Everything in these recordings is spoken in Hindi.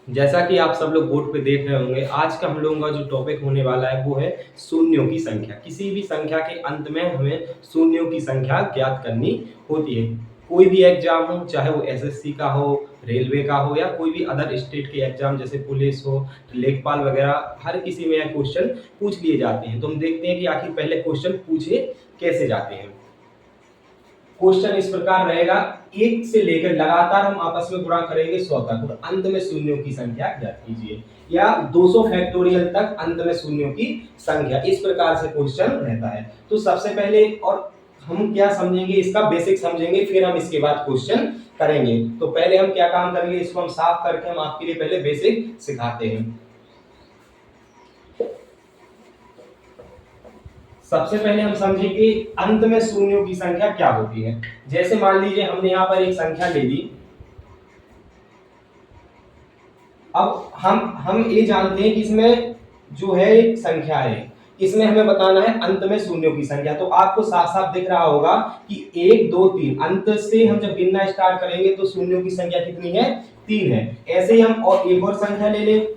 जैसा कि आप सब लोग बोर्ड पे देख रहे होंगे, आज का हम लोगों का जो टॉपिक होने वाला है वो है शून्यों की संख्या। किसी भी संख्या के अंत में हमें शून्यों की संख्या ज्ञात करनी होती है। कोई भी एग्जाम हो, चाहे वो एसएससी का हो, रेलवे का हो या कोई भी अदर स्टेट के एग्जाम जैसे पुलिस हो, लेखपाल वगैरह, हर किसी में यह क्वेश्चन पूछ लिए जाते हैं। तो हम देखते हैं कि आखिर पहले क्वेश्चन पूछे कैसे जाते हैं। क्वेश्चन इस प्रकार रहेगा, एक से लेकर लगातार हम आपस में गुणा करेंगे 100 तक और अंत में शून्यों की संख्या ज्ञात कीजिए, या 200 फैक्टोरियल तक अंत में शून्यों की संख्या। इस प्रकार से क्वेश्चन रहता है। तो सबसे पहले और हम क्या समझेंगे, इसका बेसिक समझेंगे, फिर हम इसके बाद क्वेश्चन करेंगे। तो पहले हम क्या काम करेंगे, इसको हम साफ करके हम आपके लिए पहले बेसिक सिखाते हैं। सबसे पहले हम समझेंगे अंत में शून्यों की संख्या क्या होती है। जैसे मान लीजिए हमने यहां पर एक संख्या ले ली। अब हम ये जानते हैं कि इसमें जो है एक संख्या है, इसमें हमें बताना है अंत में शून्यों की संख्या। तो आपको साफ साफ दिख रहा होगा कि 1 2 3 अंत से हम जब गिनना स्टार्ट करेंगे तो शून्यों की संख्या कितनी है, 3 है। ऐसे ही हम और एक और संख्या ले लें।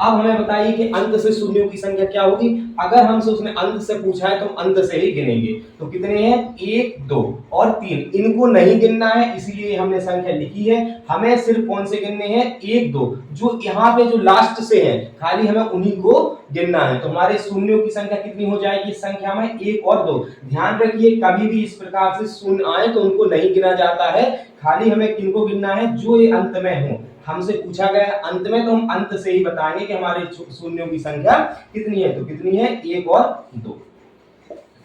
अब हमें बताइए कि अंत से शून्यों की संख्या क्या होगी। अगर हमसे उसने अंत से पूछा है तो हम अंत से ही गिनेंगे। तो कितने हैं, 1 2 और 3। इनको नहीं गिनना है, इसीलिए हमने संख्या लिखी है। हमें सिर्फ कौन से गिनने हैं, 1 2, जो यहाँ पे जो लास्ट से है खाली हमें उन्हीं को गिनना है। तो हमारे शून्यों की संख्या कितनी हो जाएगी इस संख्या में, 1 और 2। ध्यान रखिए कभी भी इस प्रकार से शून्य आए तो उनको नहीं गिना जाता है, खाली हमें किनको गिनना है, जो ये अंत में हो। हमसे पूछा गया अंत में, तो हम अंत से ही बताएंगे कि हमारे शून्यों की संख्या कितनी है। तो कितनी है, 1 और 2।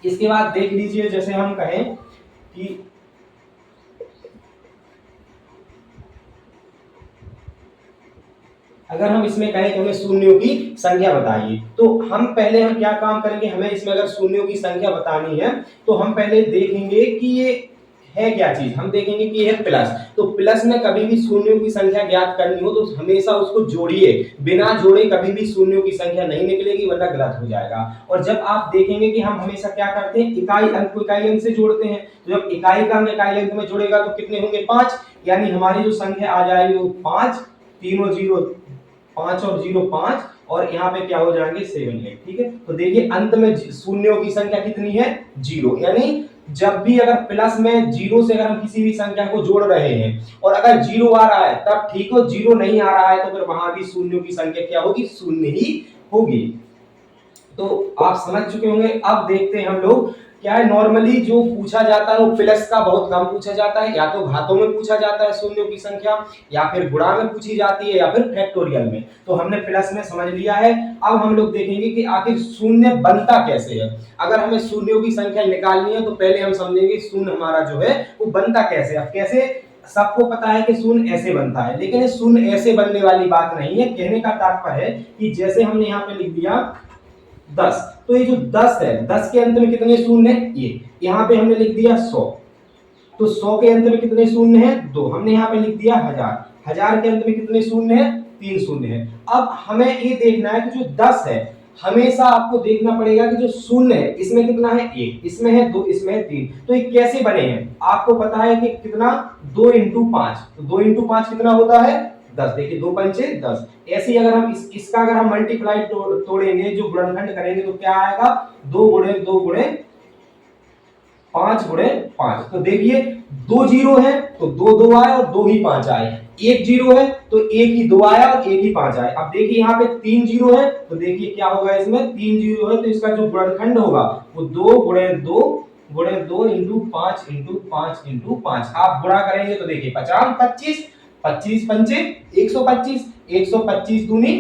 इसके बाद देख लीजिए, जैसे हम कहें कि अगर हम इसमें कहें कि हमें शून्यों की संख्या बताइए, तो हम पहले हम क्या काम करेंगे, हमें इसमें अगर शून्यों की संख्या बतानी है तो हम पहले देखेंगे कि ये है क्या चीज। हम देखेंगे कि ये है प्लस। तो प्लस में कभी भी शून्यों की संख्या ज्ञात करनी हो तो हमेशा उसको जोड़िए, बिना जोड़े कभी भी शून्यों की संख्या नहीं निकलेगी, वरना गलत हो जाएगा। और जब आप देखेंगे कि हम हमेशा क्या करते हैं, इकाई अंक को इकाई अंक से जोड़ते हैं। तो जब इकाई का अंक इकाई अंक में जुड़ेगा तो कितने होंगे, 5। यानी हमारी जो संख्या आ जाएगी वो 5, तीनों जीरो, 5 और 0 5, और यहाँ पे क्या हो जाएंगे 7 8। ठीक है, तो देखिए अंत में शून्यों की संख्या कितनी है, 0। यानी जब भी अगर प्लस में 0 से अगर हम किसी भी संख्या को जोड़ रहे हैं और अगर 0 आ रहा है तब ठीक हो, 0 नहीं आ रहा है तो फिर वहां भी शून्यों की संख्या क्या होगी, शून्य ही होगी। तो आप समझ चुके होंगे। अब देखते हैं हम लोग क्या है, नॉर्मली जो पूछा जाता है वो प्लस का बहुत कम पूछा जाता है, या तो घातों में पूछा जाता है शून्यों की संख्या, या फिर गुणा में पूछी जाती है, या फिर फैक्टोरियल में। तो हमने प्लस में समझ लिया है। अब हम लोग देखेंगे कि आखिर शून्य बनता कैसे है। अगर हमें शून्यों की संख्या निकालनी है तो पहले हम समझेंगे शून्य हमारा जो है वो बनता कैसे। अब कैसे, सबको पता है कि शून्य ऐसे बनता है, लेकिन ये शून्य ऐसे बनने वाली बात नहीं है। कहने का तात्पर्य है कि जैसे हमने यहाँ पे लिख दिया 10, तो ये जो 10 है, 10 के अंत में कितने शून्य है, ये यहाँ पे हमने लिख दिया 100, तो 100 के अंत में कितने शून्य है, 2। हमने यहाँ पे लिख दिया 1000, 1000 के अंत में कितने शून्य है, 3 शून्य है। अब हमें ये देखना है कि जो 10 है, हमेशा आपको देखना पड़ेगा कि जो शून्य है इसमें कितना है, 1, इसमें है 2, इसमें है 3। तो ये कैसे बने हैं, आपको पता है कि कितना, 2 इंटू 5। तो 2 इंटू 5 कितना होता है, 10। देखिए 2 पंचे 10। ऐसे ही अगर हम इसका अगर हम मल्टीप्लाई तोड़ेंगे, जो गुणनखंड करेंगे तो क्या आएगा, 2 गुणे 2 गुणे 5 गुणे 5। तो देखिए 2 जीरो है तो 2 2 आए और 2 ही 5 आए, 1 जीरो है तो 1 ही 2 आया और 1 ही 5 आए। अब देखिए यहाँ पे 3 जीरो है तो देखिए क्या होगा, इसमें 3 जीरो है तो इसका जो गुणनखंड होगा वो 2 गुणे 2 गुणे 2 इंटू 5 इंटू 5 इंटू 5। आप गुणा करेंगे तो देखिए 50 25, 25 पंचे 125, 125 दूनी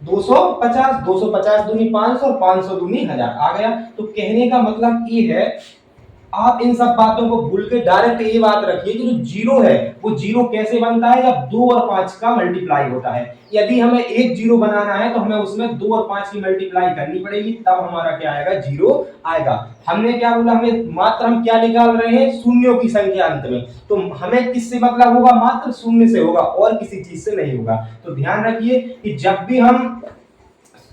250, 250 दूनी 500 और 500 दूनी 1000 आ गया। तो कहने का मतलब ये है, आप इन सब बातों को भूल के डायरेक्ट ये बात रखिए कि जो जीरो है वो जीरो कैसे बनता है, जब 2 और 5 का मल्टीप्लाई होता है। यदि हमें एक जीरो बनाना है तो हमें उसमें 2 और 5 की मल्टीप्लाई करनी पड़ेगी, तब हमारा क्या आएगा, जीरो आएगा। हमने क्या बोला, हमें मात्र हम क्या निकाल रहे हैं, शून्यों की संख्या अंत में। तो हमें किससे मतलब होगा, मात्र शून्य से होगा और किसी चीज से नहीं होगा। तो ध्यान रखिए कि जब भी हम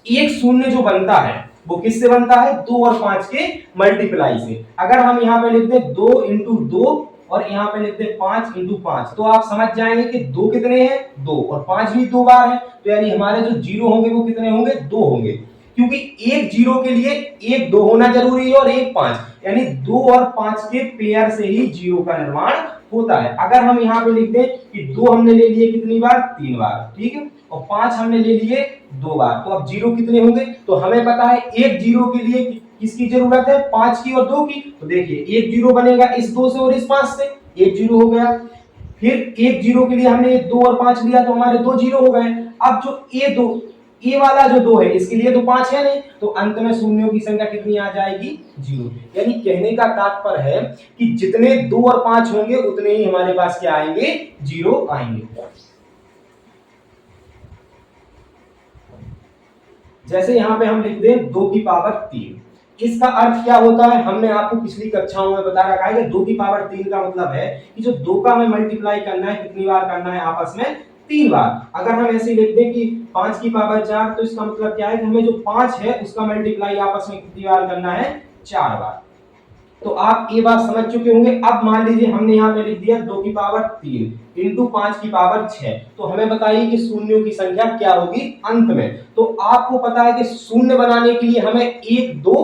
एक शून्य जो बनता है वो किससे बनता है, 2 और 5 के मल्टीप्लाई से। अगर हम यहाँ पे लिख दें 2 इंटू 2 और यहाँ पे लिखते हैं 5 इंटू 5, तो आप समझ जाएंगे कि 2 कितने हैं, 2, और 5 भी 2 बार है, तो यानी हमारे जो जीरो होंगे वो कितने होंगे, 2 होंगे, क्योंकि एक जीरो के लिए एक 2 होना जरूरी है और एक 5, यानी 2 और 5 के पेयर से ही जीरो का निर्माण होता है। अगर हम यहाँ पे लिख दें कि 2 हमने ले लिए कितनी बार, 3 बार, ठीक है, और 5 हमने ले लिए 2 बार, तो अब जीरो कितने होंगे, तो हमें पता है एक जीरो के लिए किसकी जरूरत है, 5 की और 2 की, तो देखिए एक जीरो बनेगा इस 2 से और इस 5 से, एक जीरो हो गया। फिर एक जीरो के लिए हमने 2 और 5 लिया तो हमारे 2 जीरो हो गए। अब जो ए वाला जो 2 है इसके लिए तो 5 है नहीं, तो अंत में शून्यों की संख्या कितनी आ जाएगी, 0। यानी कहने का तात्पर्य है कि जितने 2 और 5 होंगे उतने ही हमारे पास क्या आएंगे, 0 आएंगे। जैसे यहां पे हम लिख दें 2 की पावर 3, इसका अर्थ क्या होता है, हमने आपको पिछली कक्षाओं में बता रखा है कि 2 की पावर 3 का मतलब है कि जो 2 का हमें मल्टीप्लाई करना है कितनी बार करना है, आपस में 3 बार। अगर हम ऐसे लिख दें कि 5 की पावर 4, तो इसका मतलब क्या है कि हमें जो 5 है उसका मल्टीप्लाई आपस में कितनी बार करना है, 4 बार। तो आप ये बात समझ चुके होंगे। अब मान लीजिए हमने यहाँ पे लिख दिया 2 की पावर 3 इंटू 5 की पावर 6, तो हमें बताइए कि शून्यों की संख्या क्या होगी अंत में। तो आपको पता है कि शून्य बनाने के लिए हमें 1 2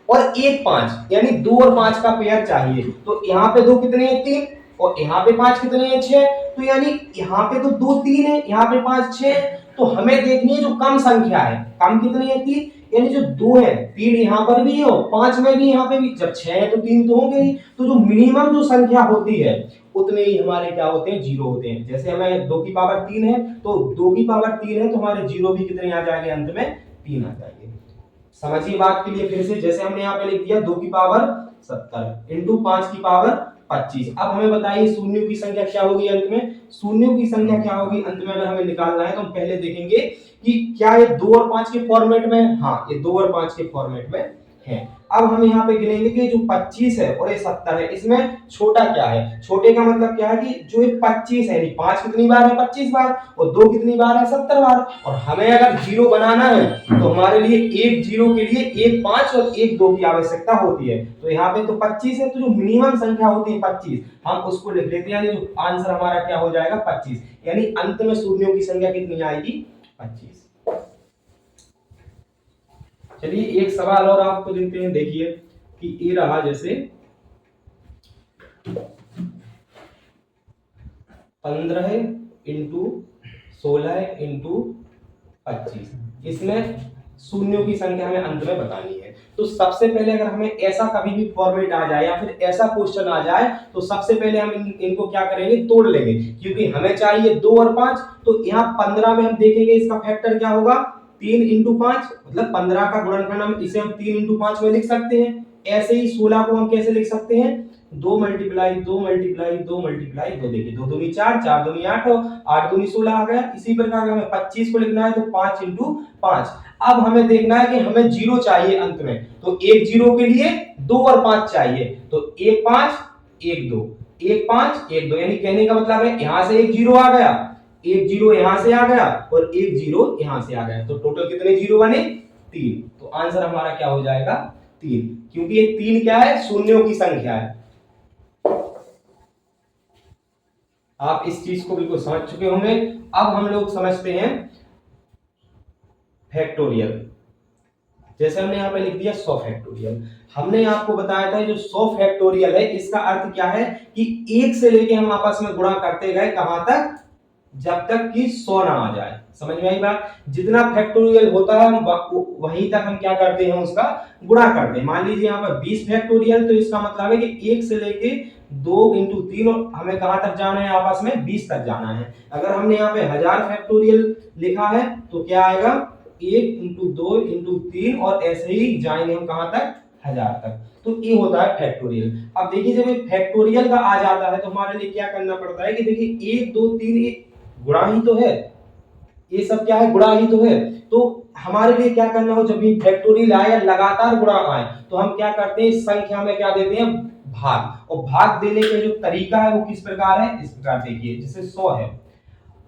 और 1 5, यानी 2 और 5 का पेयर चाहिए। तो यहाँ पे 2 कितने हैं, 3, और यहाँ पे 5 कितने हैं, 6, तो यानी यहाँ पे तो 2 3 है, यहाँ पे 5 6 है, तो हमें देखनी है जो कम संख्या है, कम कितनी है, 3, यानी जो 2 है 3 यहाँ पर भी है और 5 में भी, यहाँ पे भी, जब 6 है तो 3 तो होंगे ही, तो जो मिनिमम जो संख्या होती है उतने ही हमारे क्या होते हैं, 0 होते हैं। जैसे हमें 2 की पावर 3 है, तो 2 की पावर 3 है तो हमारे 0 भी कितने आ जाएंगे, अंत में 3 आ जाएंगे। समझिए बात के लिए फिर से, जैसे हमने यहाँ पे लिख दिया 2 की पावर 70 इंटू 5 की पावर 25। अब हमें बताइए शून्यों की संख्या क्या होगी अंत में, शून्यों की संख्या क्या होगी अंत में, अगर हमें निकालना है तो हम पहले देखेंगे कि क्या ये 2 और 5 के फॉर्मेट में, हाँ ये 2 और 5 के फॉर्मेट में है। अब हम यहाँ पे गिनेंगे कि जो 25 है और ये 70 है, इसमें छोटा क्या है, छोटे का मतलब क्या है कि जो ये 25 है, 5 कितनी बार है, 25 बार, और 2 कितनी बार है, 70 बार, और हमें अगर 0 बनाना है तो हमारे लिए एक 0 के लिए एक 5 और एक 2 की आवश्यकता होती है। तो यहाँ पे तो 25 है, तो जो मिनिमम संख्या होती है 25, हम उसको लिख लेते हैं, यानी जो आंसर हमारा क्या हो जाएगा, 25, यानी अंत में शून्यों की संख्या कितनी आएगी, 25। चलिए एक सवाल और आपको देते हैं, देखिए कि ये रहा, जैसे 15 इंटू 16 इंटू 25, इसमें शून्यों की संख्या हमें अंत में बतानी है। तो सबसे पहले अगर हमें ऐसा कभी भी फॉर्मेट आ जाए या फिर ऐसा क्वेश्चन आ जाए, तो सबसे पहले हम इनको क्या करेंगे, तोड़ लेंगे, क्योंकि हमें चाहिए 2 और 5, तो यहाँ 15 में हम देखेंगे इसका फैक्टर क्या होगा, 3 इंटू 5, मतलब 15 का गुणनखंड हम इसे हम 3 इंटू 5 में लिख सकते हैं। ऐसे ही 16 को हम कैसे लिख सकते हैं, 2 मल्टीप्लाई 2 मल्टीप्लाई 2 मल्टीप्लाई 2, देखिए 2 दूनी 4, 4 दूनी 8 और 8 दूनी 16 आ गया। इसी प्रकार हमें 25 को लिखना है तो 5 इंटू 5। अब हमें देखना है कि हमें 0 चाहिए अंत में, तो एक 0 के लिए 2 और 5 चाहिए, तो 1 5 1 2, 1 5 1 2, यानी कहने का मतलब है यहां से एक 0 आ गया, एक 0 यहां से आ गया और एक 0 यहां से आ गया, तो टोटल कितने 0 बने, 3। तो आंसर हमारा क्या हो जाएगा, 3, क्योंकि ये 3 क्या है, शून्यों की संख्या है। आप इस चीज को बिल्कुल समझ चुके होंगे। अब हम लोग समझते हैं फैक्टोरियल। जैसे हमने यहाँ पे लिख दिया 100 फैक्टोरियल, हमने आपको बताया था जो 100 फैक्टोरियल है इसका अर्थ क्या है कि 1 से लेके हम आपस में गुणा करते गए कहां तक, जब तक कि 100 ना आ जाए। समझ में आई बात, जितना फैक्टोरियल होता है हम वहीं तक हम क्या करते हैं, उसका गुणा करते हैं। मान लीजिए यहाँ पर 20 फैक्टोरियल, तो इसका मतलब है कि 1 से लेके 2 इंटू 3 और हमें कहां तक जाना है, आपस में 20 तक जाना है। अगर हमने यहाँ पे 1000 फैक्टोरियल लिखा है तो क्या आएगा, 1 इंटू 2 इंटू 3 और ऐसे ही जाएंगे हम कहां तक, 1000 तक। तो ये होता है फैक्टोरियल। अब देखिए जब ये फैक्टोरियल का आ जाता है तो हमारे लिए क्या करना पड़ता है कि देखिए 1 2 3 ये गुणा ही तो है, ये सब क्या है, गुणा ही तो है। तो हमारे लिए क्या करना हो, जब भी फैक्टोरियल आए या लगातार गुणा आए तो हम क्या करते हैं, इस संख्या में क्या देते हैं, भाग। और भाग देने का जो तरीका है वो किस प्रकार है, इस प्रकार देखिए, जैसे 100 है।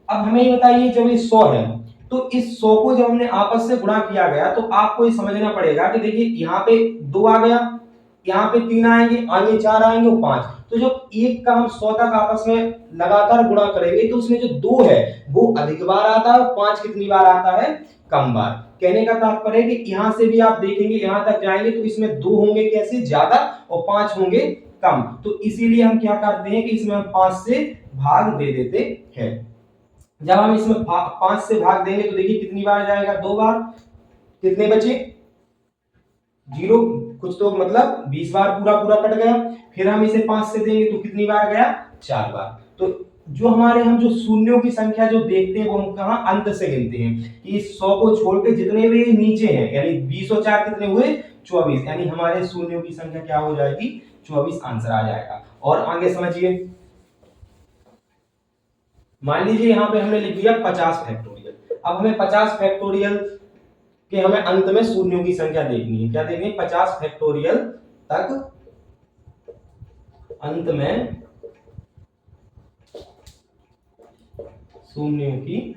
अब हमें ये बताइए जब ये 100 है तो इस 100 को जब हमने आपस से गुणा किया गया तो आपको ये समझना पड़ेगा कि देखिए यहाँ पे 2 आ गया, यहाँ पे 3 आएंगे, आगे 4 आएंगे और 5, तो जब एक का हम 100 तक आपस में लगातार गुणा करेंगे तो उसमें जो 2 है वो अधिक बार आता है और 5 कितनी बार आता है, कम बार। कहने का तात्पर्य है कि यहां से भी आप देखेंगे यहां तक जाएंगे तो इसमें 2 होंगे कैसे, ज्यादा, और 5 होंगे कम। तो इसीलिए हम क्या करते हैं कि इसमें हम 5 से भाग दे देते हैं। जब हम इसमें 5 से भाग देंगे तो देखिए कितनी बार जाएगा, 2 बार। कितने बचे, 0, कुछ तो मतलब 20 बार पूरा पूरा कट गया। फिर हम इसे 5 से देंगे तो कितनी बार गया, 4 बार। तो जो हमारे हम जो शून्यों की संख्या जो देखते हैं वो हम कहां, अंत से गिनते हैं कि 100 को छोड़ के जितने भी नीचे हैं, यानी 20 और 4 कितने हुए, 24, यानी हमारे शून्यों की संख्या क्या हो जाएगी, 24 आंसर आ जाएगा। और आगे समझिए, मान लीजिए यहां पे हमने लिख दिया 50 फैक्टोरियल। अब हमें 50 फैक्टोरियल के हमें अंत में शून्यों की संख्या देखनी है। क्या देखनी है, 50 फैक्टोरियल तक अंत में शून्यों की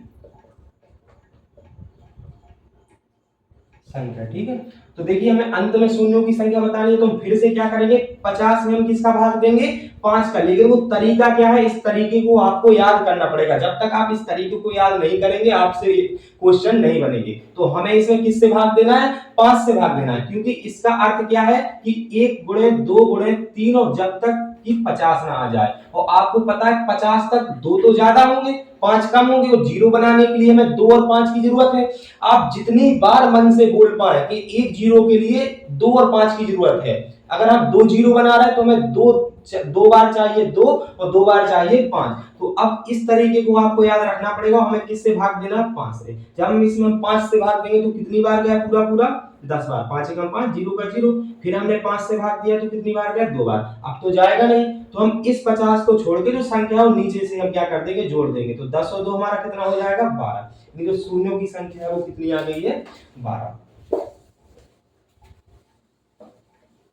संख्या। ठीक है, तो देखिए हमें अंत में शून्यों की संख्या बतानी है तो हम फिर से क्या करेंगे, 50 में हम किसका भाग देंगे, 5 का। लेकिन वो तरीका क्या है, इस तरीके को आपको याद करना पड़ेगा। जब तक आप इस तरीके को याद नहीं करेंगे आपसे क्वेश्चन नहीं बनेंगे। तो हमें इसमें किससे भाग देना है, 5 से भाग देना है, क्योंकि इसका अर्थ क्या है कि 1 गुणे 2 गुणे 3, और जब तक कि 50 ना आ जाए। और आपको पता है 50 तक 2 तो ज्यादा होंगे, 5 कम होंगे, और 0 बनाने के लिए हमें 2 और 5 की जरूरत है। आप जितनी बार मन से बोल पाए कि एक 0 के लिए 2 और 5 की जरूरत है। अगर आप 2 0 बना रहे हैं तो हमें 2 बार चाहिए 2 और 2 बार चाहिए 5। तो अब इस तरीके को आपको याद रखना पड़ेगा। हमें किससे भाग देना, 5 से। जब हम इसमें 5 से भाग देंगे तो कितनी बार गया, पूरा पूरा 10 बार। 5 एकम 5, 0 का 0। फिर हमने 5 से भाग दिया तो कितनी बार गया, 2 बार। अब तो जाएगा नहीं, तो हम इस 50 को छोड़ के जो संख्या है वो नीचे से हम क्या कर देंगे, जोड़ देंगे। तो 10 और 2 हमारा कितना हो जाएगा, 12। यानी जो शून्यों की संख्या है वो कितनी आ गई है, 12।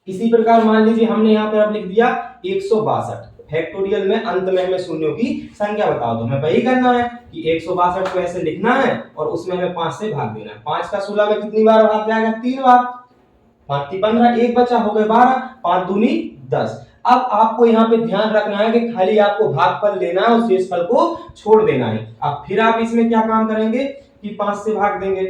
इसी प्रकार मान लीजिए हमने यहाँ पर अब लिख दिया 162 फैक्टोरियल में अंत में हमें शून्यों की संख्या बताओ। तो हमें वही करना है कि 162 को ऐसे लिखना है और उसमें हमें 5 से भाग देना है। 5 का 16 में कितनी बार भाग जाएगा, 3 बार। 5 × 15, एक बचा, हो गए 12। 5 दूनी 10। अब आपको यहाँ पे ध्यान रखना है कि खाली आपको भागफल लेना है और शेषफल को छोड़ देना है। अब फिर आप इसमें क्या काम करेंगे कि 5 से भाग देंगे।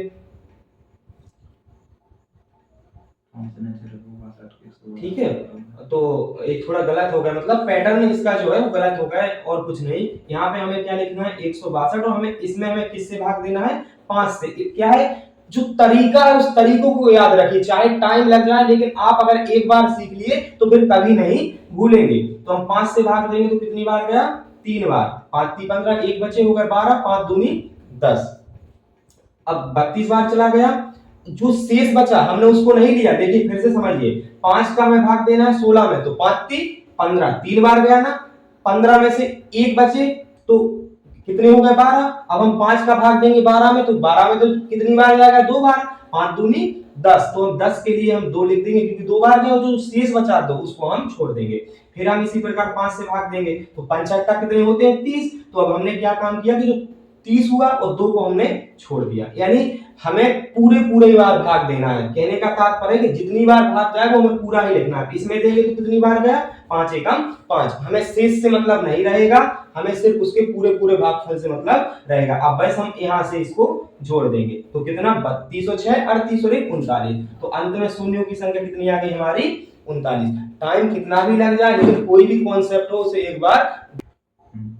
ठीक है, तो एक थोड़ा गलत हो गया, मतलब पैटर्न इसका जो है वो गलत हो गया है और कुछ नहीं। यहाँ पे हमें क्या लिखना है, 162, और हमें इसमें हमें किससे भाग देना है, 5 से। क्या है जो तरीका है उस तरीकों को याद रखिए, चाहे टाइम लग जाए, लेकिन आप अगर एक बार सीख लिए तो फिर कभी नहीं भूलेंगे। तो हम 5 से भाग देंगे तो कितनी बार गया, 3 बार। 5 × 15, एक बचे, हो गए 12। 5 दूनी 10। अब 32 बार चला गया। जो शेष बचा हमने उसको नहीं लिया। देखिए फिर से समझिए, 5 का हमें भाग देना है 16 में, तो 5 × 3 = 15, 3 बार गया ना। 15 में से एक बचे तो कितने हो गए, 12। अब हम 5 का भाग देंगे 12 में, तो 12 में तो कितनी बार जाएगा, 2 बार। 5 दूनी 10, तो हम 10 के लिए हम 2 लिख देंगे क्योंकि 2 बार गए, और जो शेष बचा 2 उसको हम छोड़ देंगे। फिर हम इसी प्रकार 5 से भाग देंगे तो 5 × 8 कितने होते हैं, 30। तो अब हमने क्या काम किया कि जो 30 हुआ और 2 को हमने छोड़ दिया, यानी हमें पूरे बार भाग देना है। कहने का तात्पर्य है कि जितनी बार भाग जाएगा वो हमें पूरा ही लिखना है। इसमें देंगे तो कितनी बार गया, 5 एकम 5। हमें शेष से मतलब नहीं रहेगा, हमें सिर्फ उसके पूरे भागफल से मतलब रहेगा। अब बस हम यहाँ से इसको जोड़ देंगे तो कितना, 32 और 6 38 और 1 39। तो अंत में शून्यों की संख्या कितनी आ गई हमारी, 39। टाइम कितना भी लग जाए लेकिन कोई भी कॉन्सेप्ट हो उसे एक बार।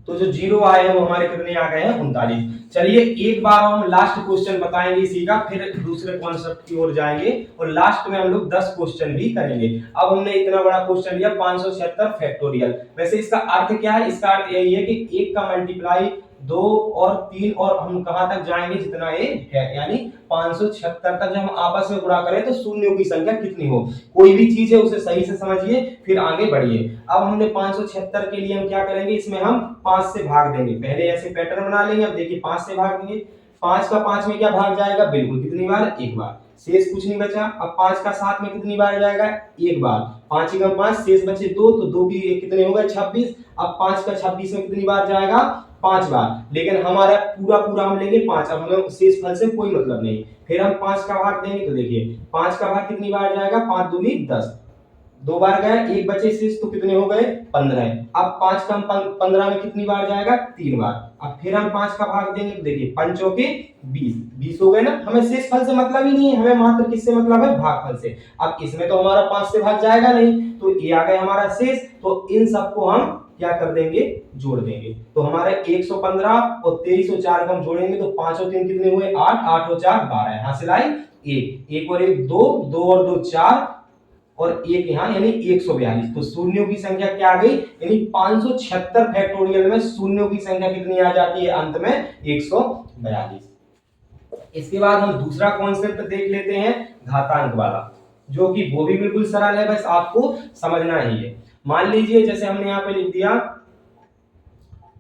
तो जो 0 आए हैं वो हमारे कितने आ गए हैं, 39। चलिए एक बार हम लास्ट क्वेश्चन बताएंगे इसी का, फिर दूसरे कॉन्सेप्ट की ओर जाएंगे और लास्ट में हम लोग 10 क्वेश्चन भी करेंगे। अब हमने इतना बड़ा क्वेश्चन लिया 576 फैक्टोरियल। वैसे इसका अर्थ क्या है, इसका अर्थ यही है कि 1 का मल्टीप्लाई 2 और 3 और हम कहां तक जाएंगे, जितना ये है, यानी 576 तक जब हम आपस में गुणा करें तो शून्यों की संख्या कितनी हो। कोई भी चीज है उसे सही से समझिए फिर आगे बढ़िए। अब हमने 576 के लिए हम क्या करेंगे, इसमें हम 5 से भाग देंगे। पहले ऐसे पैटर्न बना लेंगे। अब देखिए 5 से भाग देंगे, 5 का 5 में क्या भाग जाएगा, बिल्कुल कितनी बार, एक बार। शेष कुछ नहीं बचा। अब 5 का 7 में कितनी बार जाएगा, एक बार। 5 एकम 5, शेष बचे 2, तो 2 भी कितने हो गए, 26। अब 5 का 26 में कितनी बार जाएगा, 5 बार। लेकिन हमारा पूरा हम लेंगे 5। अब हमें शेष फल से कोई मतलब नहीं। फिर हम 5 का भाग देंगे तो देखिए 5 का भाग कितनी बार जाएगा, 5 दूनी 10। दो बार गए, एक बचे शेष, तो कितने हो गए 15। अब 5 का 15 में कितनी बार जाएगा 3 बार। अब फिर हम 5 का भाग देंगे, तो देखिए 5 चौके 20, 20 हो गए ना। हमें शेष फल से मतलब ही नहीं है, हमें मात्र किससे मतलब है, भागफल से। अब इसमें तो हमारा 5 से भाग जाएगा नहीं, तो ये आ गया हमारा शेष। तो इन सबको हम क्या कर देंगे, जोड़ देंगे। तो हमारे 115 और 23 और 4 को हम जोड़ेंगे, तो 5 और 3 कितने हुए 8, 8 और 4 12, हासिल आई 1, 1 और 1 2, 2 और 2 4 और एक यहाँ यानी 142। तो शून्यों की संख्या क्या आ गई, यानी 576 फैक्टोरियल में शून्यों की संख्या कितनी आ जाती है अंत में 142। इसके बाद हम दूसरा कॉन्सेप्ट देख लेते हैं घातांक वाला, जो कि वो भी बिल्कुल सरल है, बस आपको समझना ही है। मान लीजिए जैसे हमने यहाँ पे लिख दिया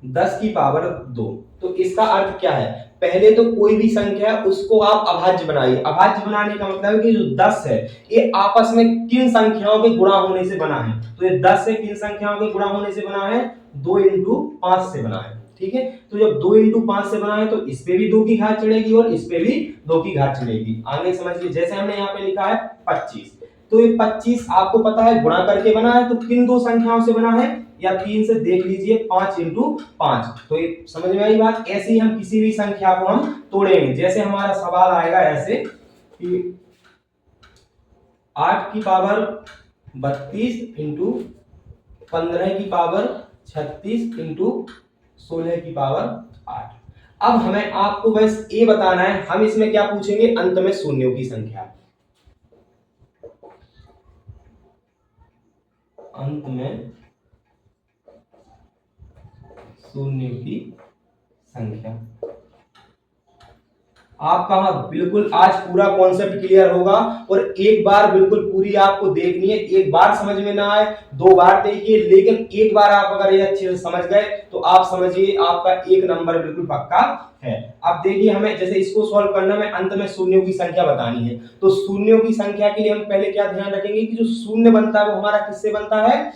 10 की पावर 2, तो इसका अर्थ क्या है, पहले तो कोई भी संख्या है उसको आप अभाज्य बनाइए। अभाज्य बनाने का मतलब है कि जो 10 है ये आपस में किन संख्याओं के गुणा होने से बना है, तो ये 10 से किन संख्याओं के गुणा होने से बना है, 2 इंटू 5 से बना है। ठीक है, तो जब 2 इंटू 5 से बना है तो इस पे भी 2 की घात चढ़ेगी और इस पे भी 2 की घात चढ़ेगी। आगे समझिए, जैसे हमने यहाँ पे लिखा है 25, तो ये 25 आपको पता है गुणा करके बना है, तो किन दो संख्याओं से बना है, या 3 से देख लीजिए, 5 इंटू 5। तो ये समझ में आई बात। ऐसे ही हम किसी भी संख्या को हम तोड़ेंगे, जैसे हमारा सवाल आएगा ऐसे कि 8 की पावर 32 इंटू 15 की पावर 36 इंटू 16 की पावर 8। अब हमें आपको बस ये बताना है, हम इसमें क्या पूछेंगे, अंत में शून्यों की संख्या। अंत में शून्यों की संख्या। आपका बिल्कुल आज पूरा कॉन्सेप्ट क्लियर होगा, और एक बार बिल्कुल पूरी आपको देखनी है। एक बार समझ में ना आए, दो बार देखिए, लेकिन एक बार आप अगर ये अच्छे से समझ गए तो आप समझिए आपका एक नंबर बिल्कुल पक्का है। अब देखिए, हमें जैसे इसको सॉल्व करना में अंत में शून्यों की संख्या बतानी है, तो शून्यों की संख्या के लिए हम पहले क्या ध्यान रखेंगे कि जो शून्य बनता है वो हमारा किससे बनता है,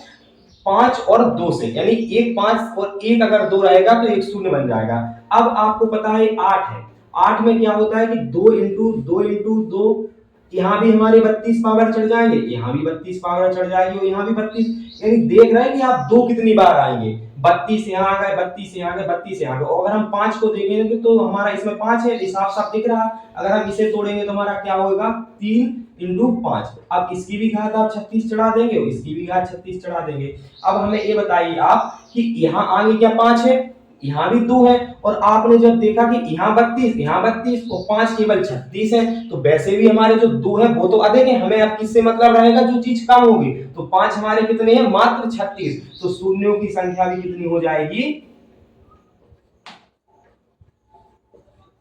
5 और 2 से, यानी एक 5 और एक अगर 2 रहेगा तो एक शून्य बन जाएगा। अब आपको पता है 8 है, 8 में क्या होता है कि 2 इंटू 2 इंटू 2, यहाँ भी हमारे 32 पावर चढ़ जाएंगे, यहाँ भी 32 पावर चढ़ जाएगी और यहाँ भी 32, यानी देख रहे हैं कि आप 2 कितनी बार आएंगे, 32 यहाँ आ गए, 32 यहाँ आ गए, 32 यहाँ आ गए। और अगर हम 5 को देखेंगे तो हमारा इसमें 5 है, हिसाब साफ दिख रहा है। अगर हम इसे तोड़ेंगे तो हमारा क्या होगा, 3 इंटू 5। अब इसकी भी घात आप 36 चढ़ा देंगे और इसकी भी घात 36 चढ़ा देंगे। अब हमें ये बताइए आप कि यहाँ आगे क्या 5 है, यहाँ भी 2 है, और आपने जब देखा कि यहाँ 32 और 5 केवल 36 है, तो वैसे भी हमारे जो 2 है वो तो अधिक है, हमें अब किससे मतलब रहेगा, जो चीज कम होगी। तो 5 हमारे कितने हैं, मात्र 36, तो शून्यों की संख्या भी कितनी हो जाएगी,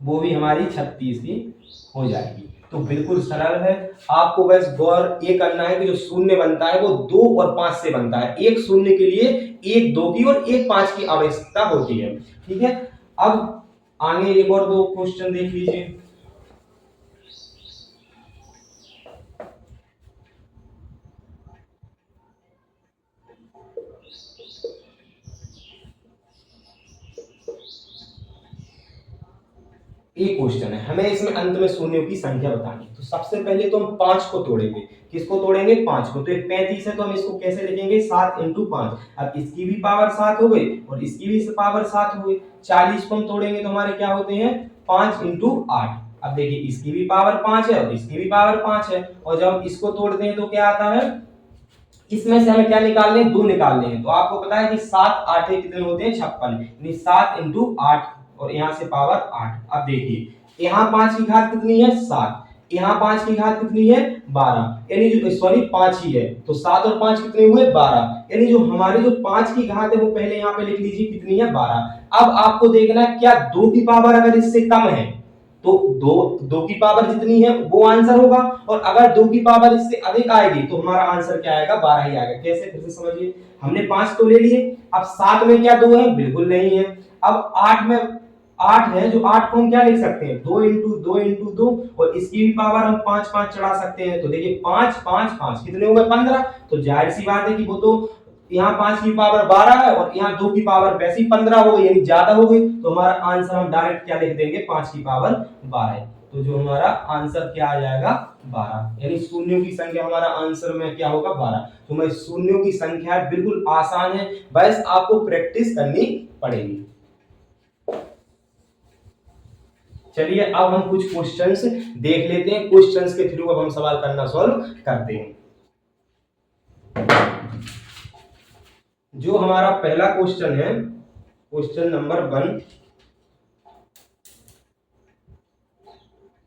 वो भी हमारी 36 की हो जाएगी। तो बिल्कुल सरल है, आपको बस गौर ये करना है कि जो शून्य बनता है वो 2 और 5 से बनता है। एक शून्य के लिए एक 2 की और एक 5 की आवश्यकता होती है। ठीक है, अब आगे एक और दो क्वेश्चन देख लीजिए। एक क्वेश्चन है, हमें इसमें अंत में शून्यों की संख्या बतानी है। तो सबसे पहले तो हम 5 को तोड़ेंगे। किसको तोड़ेंगे, 5 को। तो 35 है, तो हम इसको कैसे लिखेंगे, 7 इंटू 5। अब इसकी भी पावर 7 हो गई और इसकी भी पावर 7 हो गई। 40 को हम तोड़ेंगे तो हमारे क्या होते हैं, 5 इंटू 8। अब देखिए, इसकी भी पावर 5 है और इसकी भी पावर 5 है, और जब हम इसको तोड़ते हैं तो क्या आता है, इसमें से हमें क्या निकालने हैं, 2 निकालने हैं। तो आपको पता है कि 7 8 कितने होते हैं, 56, यानी 7 इंटू 8 और यहाँ से पावर 8। अब देखिए, यहाँ 5 की घात कितनी है, 7, यहाँ 5 की घात कितनी है, 12, यानी जो सॉरी 5 ही है, तो 7 और 5 कितने हुए, 12, यानी जो हमारी जो 5 की घात है वो पहले यहाँ पे लिख लीजिए कितनी है, 12। अब आपको देखना है क्या 2 की पावर अगर इससे कम है तो 2 की पावर जितनी है वो आंसर होगा, और अगर 2 की पावर इससे अधिक आएगी तो हमारा आंसर क्या आएगा, 12 ही आएगा। कैसे, फिर से समझिए, हमने 5 तो ले लिए, अब 7 में क्या 2 है, बिल्कुल नहीं है। अब 8 में 8 है, जो 8 को हम क्या लिख सकते हैं, 2 इंटू 2 इंटू 2, और इसकी भी पावर हम 5 5 चढ़ा सकते हैं। तो देखिए 5 5 5 कितने हो गए, 15। तो जाहिर सी बात है कि वो तो यहाँ 5 की पावर 12 है और यहाँ 2 की पावर वैसे ही 15 हो गई, यानी ज्यादा हो गई। तो हमारा आंसर हम डायरेक्ट क्या लिख देंगे, 5 की पावर 12 है। तो जो हमारा आंसर क्या आ जाएगा 12, यानी शून्यों की संख्या हमारा आंसर में क्या होगा 12। तो मैं शून्यों की संख्या बिल्कुल आसान है, बस आपको प्रैक्टिस करनी पड़ेगी। चलिए अब हम कुछ क्वेश्चंस देख लेते हैं, क्वेश्चंस के थ्रू अब हम सवाल करना सॉल्व करते हैं। जो हमारा पहला क्वेश्चन है, क्वेश्चन नंबर 1,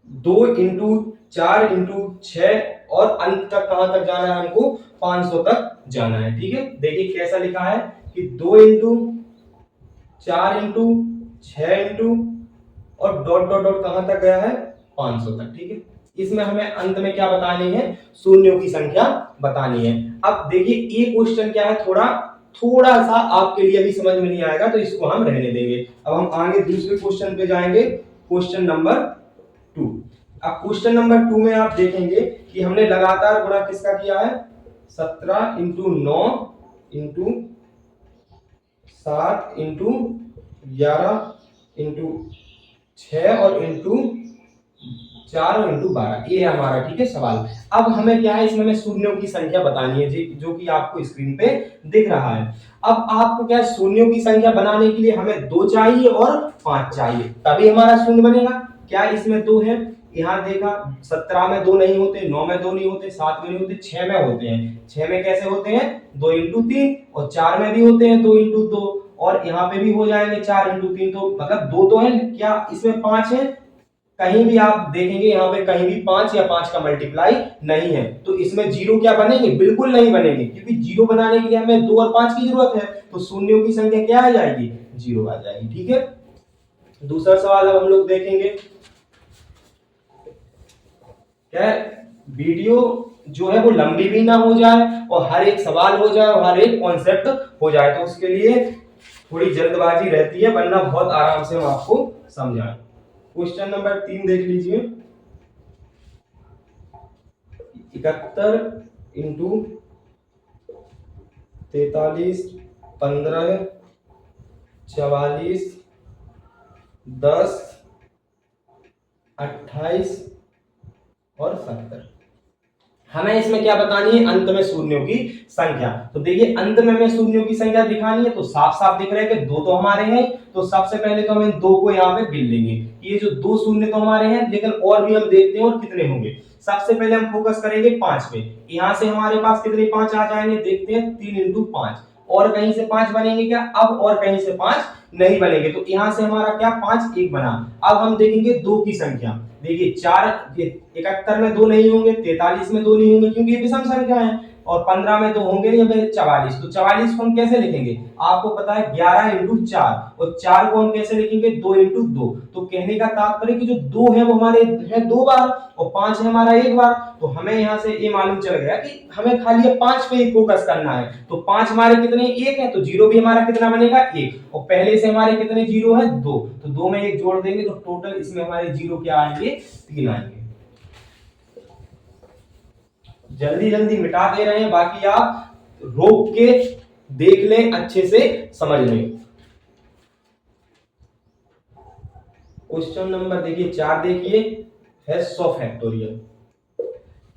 2 इंटू 4 इंटू 6 और अंत तक कहां तक जाना है हमको 500 तक जाना है। ठीक है, देखिए कैसा लिखा है कि 2 इंटू 4 इंटू 6 इंटू और डॉट डॉट डॉट कहां तक गया है 500 तक। ठीक है, इसमें हमें अंत में क्या बतानी है, शून्यों की संख्या बतानी है। अब देखिए ये क्वेश्चन क्या है, थोड़ा सा आपके लिए भी समझ में नहीं आएगा, तो इसको हम रहने देंगे। अब हम आगे दूसरे क्वेश्चन पे जाएंगे, क्वेश्चन नंबर 2। अब क्वेश्चन नंबर 2 में आप देखेंगे कि हमने लगातार गुणा किसका किया है, 17 इंटू 9 इंटू 7 इंटू 11 इंटू 6 और इंटू 4 और इंटू 12, ये है हमारा। ठीक है सवाल। अब हमें क्या है, इसमें हमें शून्यों की संख्या बतानी है जी, जो कि आपको स्क्रीन पे दिख रहा है। अब आपको क्या है, शून्यों की संख्या बनाने के लिए हमें 2 चाहिए और 5 चाहिए, तभी हमारा शून्य बनेगा। क्या इसमें 2 है, यहाँ देखा 17 में 2 नहीं होते, 9 में 2 नहीं होते, 7 में नहीं होते, 6 में होते हैं। 6 में कैसे होते हैं, 2 इंटू 3, और 4 में भी होते हैं 2 इंटू 2, और यहाँ पे भी हो जाएंगे 4 इंटू 3, तो मतलब 2 तो है, क्या इसमें 5 है, कहीं भी आप देखेंगे यहाँ पे कहीं भी 5 या 5 का मल्टीप्लाई नहीं है, तो इसमें जीरो क्या बनेंगे, बिल्कुल नहीं बनेंगे, क्योंकि जीरो बनाने के लिए हमें 2 और 5 की जरूरत है, तो शून्यों की संख्या क्या आ जाएगी, जीरो आ जाएगी। ठीक है, दूसरा सवाल अब हम लोग देखेंगे। क्या वीडियो जो है वो लंबी भी ना हो जाए और हर एक सवाल हो जाए और हर एक कॉन्सेप्ट हो जाए, तो उसके लिए थोड़ी जल्दबाजी रहती है, वरना बहुत आराम से हम आपको समझाएं। क्वेश्चन नंबर 3 देख लीजिए, 71 इंटू 43 15 44 10 28 और 70। हमें इसमें क्या बतानी है, अंत में शून्यों की संख्या। तो देखिए अंत में हमें शून्यों की संख्या दिखानी है, तो साफ साफ दिख रहा है कि 2 तो हमारे हैं, तो सबसे पहले तो हम इन 2 को यहाँ पे गिन लेंगे। ये जो 2 शून्य तो हमारे हैं, लेकिन और भी हम देखते हैं और कितने होंगे। सबसे पहले हम फोकस करेंगे 5 पे, यहाँ से हमारे पास कितने 5 आ जाएंगे, देखते हैं 3 इंटू 5, और कहीं से 5 बनेंगे क्या, अब और कहीं से 5 नहीं बनेंगे, तो यहाँ से हमारा क्या 5 एक बना। अब हम देखेंगे 2 की संख्या, देखिए 71 में 2 नहीं होंगे, 43 में 2 नहीं होंगे, क्योंकि ये विषम संख्या है, और 15 में 2 होंगे नहीं, 44, तो 44 को हम कैसे लिखेंगे, आपको पता है 11 इंटू 4, और 4 को हम कैसे लिखेंगे 2 इंटू 2। तो कहने का तात्पर्य कि जो 2 है वो हमारे है 2 बार और 5 है हमारा 1 बार, तो हमें यहाँ से ये मालूम चल गया कि हमें खाली 5 पे ही फोकस करना है। तो 5 हमारे कितने 1 है, तो जीरो भी हमारा कितना बनेगा 1, और पहले से हमारे कितने जीरो है 2, तो 2 में 1 जोड़ देंगे, तो टोटल इसमें हमारे जीरो क्या आएंगे 3 आएंगे। जल्दी जल्दी मिटा दे रहे हैं, बाकी आप रोक के देख लें, अच्छे से समझ लें। क्वेश्चन नंबर देखिए 4 देखिए, है 100 फैक्टोरियल।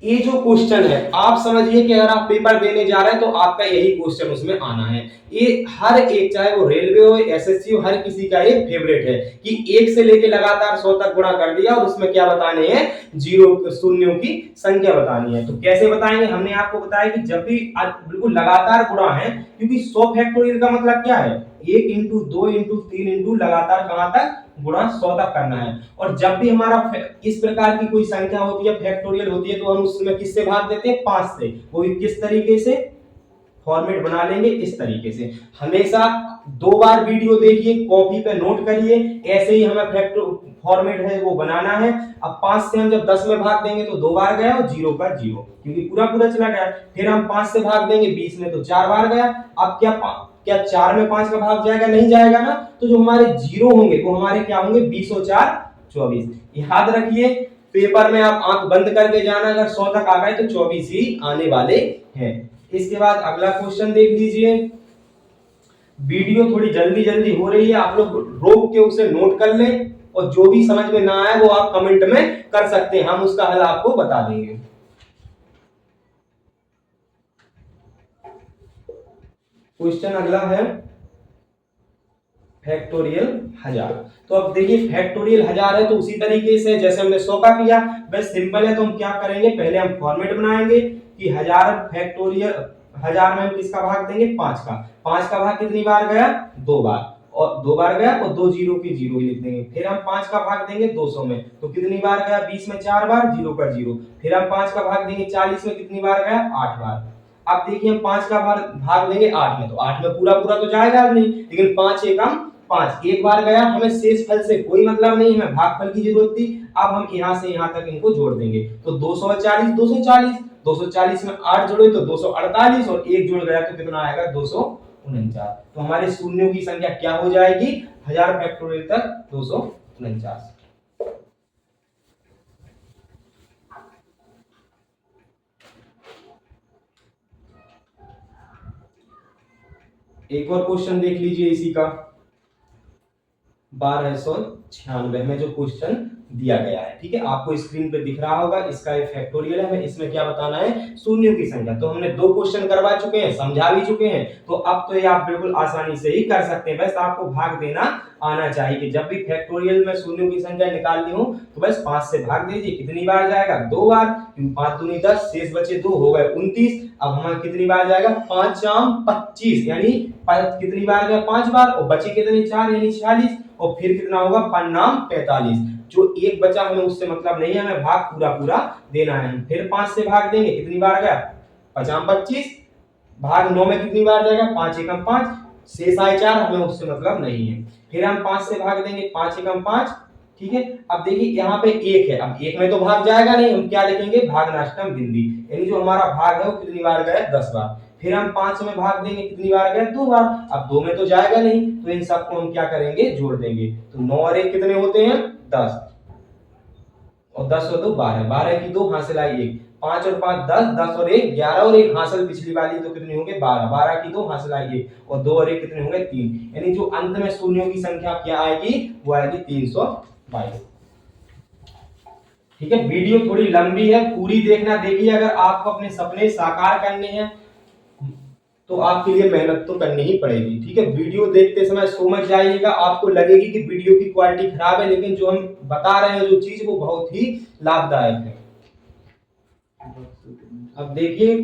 ये जो क्वेश्चन है आप समझिए कि अगर आप पेपर देने जा रहे हैं तो आपका यही क्वेश्चन उसमें आना है। ये हर एक, चाहे वो रेलवे हो एसएससी हो, हर किसी का ये फेवरेट है कि 1 से लेके लगातार 100 तक गुणा कर दिया और उसमें क्या बताने हैं, जीरो शून्यों की संख्या बतानी है। तो कैसे बताएंगे, हमने आपको बताया कि जब भी बिल्कुल लगातार गुणा है, क्योंकि 100 फैक्टोरियल का मतलब क्या है, 1 इंटू 2 इंटू 3 इंटू लगातार कहां तक गुणा 100 तक करना है। और जब भी हमारा इस प्रकार की कोई संख्या होती है फैक्टोरियल होती है, तो हम उसमें किससे भाग देते हैं 5 से। वो भी किस तरीके से, फॉर्मेट बना लेंगे इस तरीके से। हमेशा 2 बार वीडियो देखिए, कॉपी पे नोट करिए, ऐसे ही हमें फॉर्मेट है वो बनाना है। अब 5 से हम जब 10 में भाग देंगे तो 2 बार गया और 0 का 0, क्योंकि पूरा पूरा चला गया। फिर हम 5 से भाग देंगे 20 में तो 4 बार गया। अब क्या 4 में 5 का भाग जाएगा, नहीं जाएगा ना, तो जो हमारे जीरो होंगे वो हमारे क्या होंगे 20 और 4 24। याद रखिए पेपर में आप आंख बंद करके जाना, अगर 100 तक आ गए तो 24 ही आने वाले हैं। इसके बाद अगला क्वेश्चन देख लीजिए। वीडियो थोड़ी जल्दी जल्दी हो रही है, आप लोग रोक के उसे नोट कर लें और जो भी समझ में ना आए वो आप कमेंट में कर सकते हैं, हम उसका हल आपको बता देंगे। क्वेश्चन अगला है फैक्टोरियल 1000। तो अब देखिए फैक्टोरियल 1000 है तो उसी तरीके से जैसे हमने 100 का किया बस सिंपल है, तो हम क्या करेंगे पहले हम फॉर्मेट बनाएंगे कि 1000 फैक्टोरियल 1000 में हम किसका भाग देंगे 5 का। 5 का भाग कितनी बार गया 2 बार, और 2 बार गया और 2 जीरो की जीरो ही लिख देंगे। फिर हम 5 का भाग देंगे 200 में तो कितनी बार गया 20 में 4 बार, जीरो का जीरो। फिर हम 5 का भाग देंगे 40 में कितनी बार गया 8 बार। अब देखिए हम 5 का भाग देंगे 8 में तो 8 में पूरा पूरा तो जाएगा नहीं, लेकिन 5 एकम 5 एक बार गया, हमें शेष फल से कोई मतलब नहीं, हमें भागफल की जरूरत थी। अब हम यहां से यहां तक इनको जोड़ देंगे तो 240 240 240 में 8 जोड़े तो 248 और 1 जुड़ गया तो कितना आएगा 249। तो हमारे शून्यों की संख्या क्या हो जाएगी 1000 फैक्टोरियल तक 249। एक और क्वेश्चन देख लीजिए इसी का 1296 में जो क्वेश्चन दिया गया है, ठीक है आपको स्क्रीन पे दिख रहा होगा, इसका एक फैक्टोरियल है। हमें इसमें क्या बताना है शून्यों की संख्या। तो हमने 2 क्वेश्चन करवा चुके हैं, समझा भी चुके हैं, तो अब तो ये आप बिल्कुल आसानी से ही कर सकते हैं। बस आपको भाग देना आना चाहिए कि जब भी फैक्टोरियल में शून्यों की संख्या निकालनी हो तो बस 5 से भाग दीजिए। कितनी बार जाएगा 2 बार, 5 दूनी 10 शेष बचे 2 हो गए 29। अब हमारा कितनी बार जाएगा 5 जाम 25 यानी कितनी बार गया 5 बार और बचे कितने 4 यानी 46 और फिर कितना होगा 5 नाम 45। जो एक बचा हमें उससे मतलब नहीं है, हमें भाग पूरा पूरा देना है। फिर 5 से भाग देंगे कितनी बार गया 5 25, भाग 9 में कितनी बार जाएगा 5 एकम 5 शेष आए 4, हमें उससे मतलब नहीं है। फिर हम 5 से भाग देंगे 5 एकम 5, ठीक है। अब देखिए यहाँ पे 1 है, अब 1 में तो भाग जाएगा नहीं, हम क्या लिखेंगे भागनाष्टम बिंदी, यानी जो हमारा भाग है वो कितनी बार गया 10 बार। फिर हम 5 में भाग देंगे कितनी बार गया 2 बार, अब 2 में तो जाएगा नहीं तो इन सबको हम क्या करेंगे जोड़ देंगे। तो 9 और 1 कितने होते हैं 10 और 10 और 2 12, 12 की 2 हासिल आई 1, 5 और 5 10, 10 और 1 11 और 1 हासिल पिछली वाली तो कितने होंगे 12, 12 की 2 हासिल आई 1 और 2 और 1 कितने होंगे 3, यानी जो अंत में शून्यों की संख्या क्या आएगी वो आएगी 322। ठीक है वीडियो थोड़ी लंबी है, पूरी देखना। देखिए अगर आपको अपने सपने साकार करने हैं तो आपके लिए मेहनत तो करनी ही पड़ेगी, ठीक है। वीडियो देखते समय समझ जाइएगा, आपको लगेगी कि वीडियो की क्वालिटी खराब है, लेकिन जो हम बता रहे हैं जो चीज वो बहुत ही लाभदायक है। अब देखिए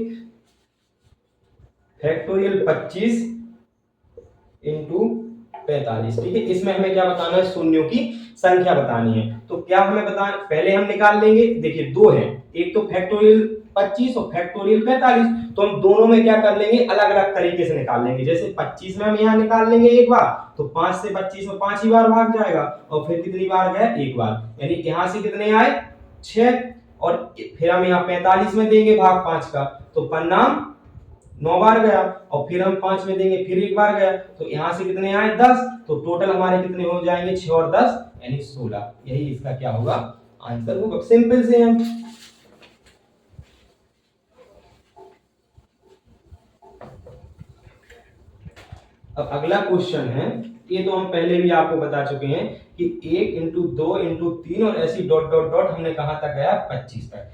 फैक्टोरियल 25 इंटू 45, ठीक है। इसमें हमें क्या बताना है शून्यों की संख्या बतानी है। तो क्या हमें बता पहले हम निकाल लेंगे, देखिए 2 है, एक तो फैक्टोरियल 25 और फैक्टोरियल 45, तो हम दोनों में क्या कर लेंगे अलग अलग तरीके से निकाल लेंगे। जैसे 25 में हम यहाँ निकाल लेंगे एक बार तो 5 से 25 में 5 ही बार भाग जाएगा और फिर कितनी बार गया एक बार, यानी यहाँ से कितने आए 6 और फिर हम यहाँ 45 में देंगे भाग 5 का तो परिणाम 9 बार गया और फिर हम 5 में देंगे फिर एक बार गया तो यहां से कितने आए 10, तो टोटल हमारे कितने हो जाएंगे 6 और 10 यानी 16। यही इसका क्या होगा आंसर होगा, सिंपल से है। अब अगला क्वेश्चन है, ये तो हम पहले भी आपको बता चुके हैं कि 1 इंटू 2 इंटू 3 और ऐसी डॉट डॉट डॉट हमने कहां तक गया 25 तक।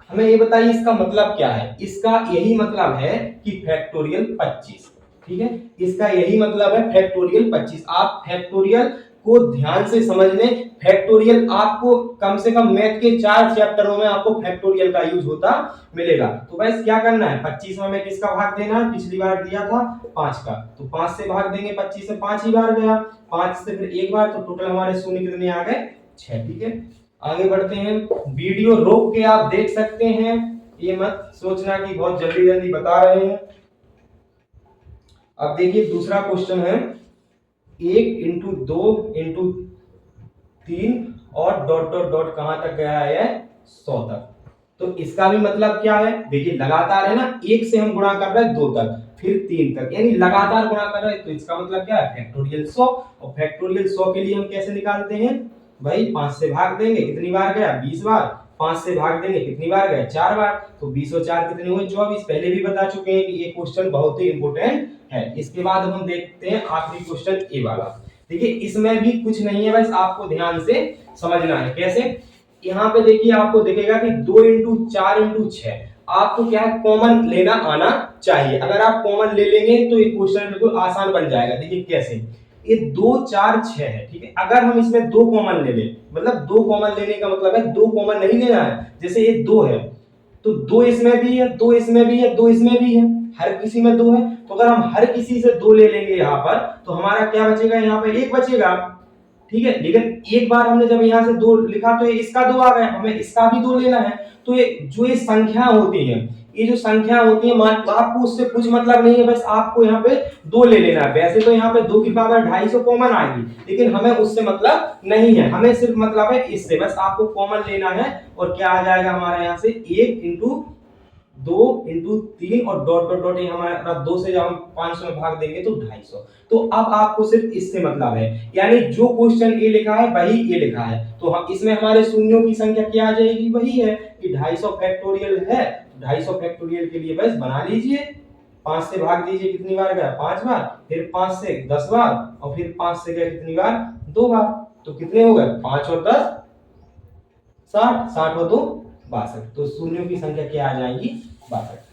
हमें ये बताइए इसका मतलब क्या है। इसका यही मतलब है कि फैक्टोरियल 25, ठीक है, इसका यही मतलब है फैक्टोरियल 25। आप फैक्टोरियल को ध्यान से समझ लें, फैक्टोरियल आपको कम से कम मैथ के 4 चैप्टरों में आपको फैक्टोरियल का यूज होता मिलेगा। तो बस क्या करना है 25 में हमें किसका भाग देना है, पिछली बार दिया था 5 का, तो 5 से भाग देंगे 25 से 5 ही बार गया, 5 से फिर एक बार तो टोटल हमारे शून्य कितने आ गए 6, ठीक है। आगे बढ़ते हैं, वीडियो रोक के आप देख सकते हैं, ये मत सोचना कि बहुत जल्दी जल्दी बता रहे हैं। अब देखिए दूसरा क्वेश्चन है 1 इंटू 2 इंटू 3 और डॉट डॉट डॉट कहां तक गया है 100 तक। तो इसका भी मतलब क्या है, देखिए लगातार है ना, 1 से हम गुणा कर रहे हैं 2 तक फिर 3 तक, यानी लगातार गुणा कर रहे हैं, तो इसका मतलब क्या है फैक्टोरियल 100। और फैक्टोरियल 100 के लिए हम कैसे निकालते हैं भाई 5 से भाग देंगे कितनी बार गया 20 बार, 5 से भाग देंगे कितनी बार गया 4 बार, तो 20 और 4 कितने हुए 24। पहले भी बता चुके हैं कि ये क्वेश्चन बहुत ही इंपॉर्टेंट है। इसके बाद हम देखते हैं आखिरी क्वेश्चन ए वाला। देखिए इसमें भी कुछ नहीं है, बस आपको ध्यान से समझना है। कैसे? यहाँ पे देखिए आपको दिखेगा कि 2 इंटू 4 इंटू 6, आपको क्या है कॉमन लेना आना चाहिए। अगर आप कॉमन ले लेंगे तो ये क्वेश्चन बिल्कुल आसान बन जाएगा। देखिए कैसे, ये 2 4 6 है, ठीक है। अगर हम इसमें 2 कॉमन ले लें, मतलब 2 कॉमन लेने का मतलब है 2 कॉमन नहीं लेना है। जैसे ये 2 है तो 2 इसमें भी है, 2 इसमें भी है, 2 इसमें भी है, हर किसी में 2 है। तो अगर हम हर किसी से 2 ले लेंगे यहाँ पर, तो हमारा क्या बचेगा, यहाँ पे 1 बचेगा, ठीक है। लेकिन एक बार हमने जब यहाँ से 2 लिखा तो ये इसका 2 आ गया, हमें इसका भी 2 लेना है। तो ये जो ये संख्या होती है, ये जो संख्या होती है, मान आपको उससे कुछ मतलब नहीं है, बस आपको यहाँ पे 2 ले लेना है। वैसे तो यहाँ पे 2 की पावर 250 कॉमन आएगी, लेकिन हमें उससे मतलब नहीं है, हमें सिर्फ मतलब है इससे, बस आपको कॉमन लेना है। और क्या आ जाएगा हमारा यहाँ से 1 इंटू 2 इंटू 3 और डॉट डॉट डॉट, ये हमारा 2 से जब हम 500 में भाग देंगे तो 250। तो अब आपको सिर्फ इससे मतलब है, यानी जो क्वेश्चन ए लिखा है वही ए लिखा है। तो हम इसमें हमारे शून्यों की संख्या क्या आ जाएगी, वही है कि 250 फैक्टोरियल है। 250 फैक्टोरियल के लिए बस बना लीजिए, 5 से भाग दीजिए, कितनी बार गया 5 बार, फिर 5 से 10 बार, और फिर 5 से गया कितनी बार 2 बार। तो कितने हो गए 5 और 10 60, 60 और 2 62। तो शून्यों की संख्या क्या आ जाएगी 62।